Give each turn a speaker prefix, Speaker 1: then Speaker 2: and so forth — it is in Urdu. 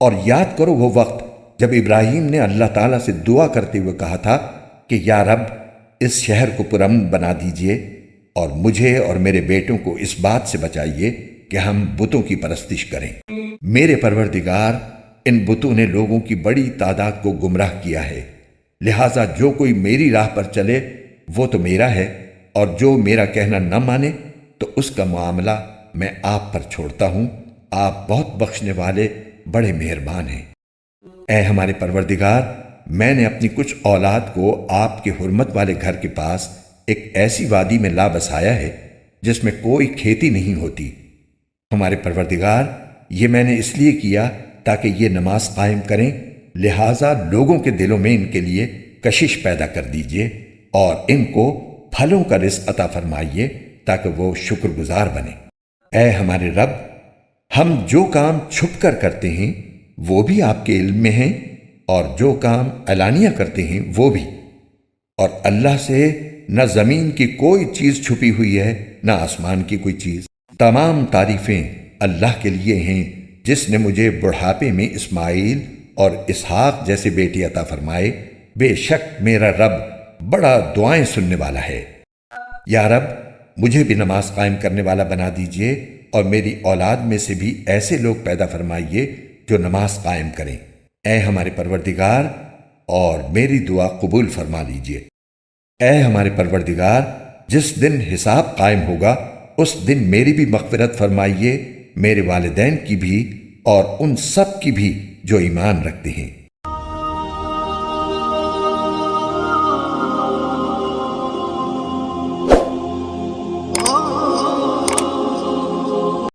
Speaker 1: اور یاد کرو وہ وقت جب ابراہیم نے اللہ تعالیٰ سے دعا کرتے ہوئے کہا تھا کہ یا رب اس شہر کو پرامن بنا دیجئے اور مجھے اور میرے بیٹوں کو اس بات سے بچائیے کہ ہم بتوں کی پرستش کریں۔ میرے پروردگار، ان بتوں نے لوگوں کی بڑی تعداد کو گمراہ کیا ہے، لہٰذا جو کوئی میری راہ پر چلے وہ تو میرا ہے، اور جو میرا کہنا نہ مانے تو اس کا معاملہ میں آپ پر چھوڑتا ہوں۔ آپ بہت بخشنے والے بڑے مہربان ہیں۔ اے ہمارے پروردگار، میں نے اپنی کچھ اولاد کو آپ کے حرمت والے گھر کے پاس ایک ایسی وادی میں لا بسایا ہے جس میں کوئی کھیتی نہیں ہوتی۔ ہمارے پروردگار، یہ میں نے اس لیے کیا تاکہ یہ نماز قائم کریں، لہٰذا لوگوں کے دلوں میں ان کے لیے کشش پیدا کر دیجئے اور ان کو پھلوں کا رزق عطا فرمائیے تاکہ وہ شکر گزار بنیں۔ اے ہمارے رب، ہم جو کام چھپ کر کرتے ہیں وہ بھی آپ کے علم میں ہیں، اور جو کام علانیہ کرتے ہیں وہ بھی، اور اللہ سے نہ زمین کی کوئی چیز چھپی ہوئی ہے نہ آسمان کی کوئی چیز۔ تمام تعریفیں اللہ کے لیے ہیں جس نے مجھے بڑھاپے میں اسماعیل اور اسحاق جیسے بیٹے عطا فرمائے۔ بے شک میرا رب بڑا دعائیں سننے والا ہے۔ یا رب، مجھے بھی نماز قائم کرنے والا بنا دیجئے اور میری اولاد میں سے بھی ایسے لوگ پیدا فرمائیے جو نماز قائم کریں۔ اے ہمارے پروردگار، اور میری دعا قبول فرما لیجئے۔ اے ہمارے پروردگار، جس دن حساب قائم ہوگا اس دن میری بھی مغفرت فرمائیے، میرے والدین کی بھی اور ان سب کی بھی جو ایمان رکھتے ہیں۔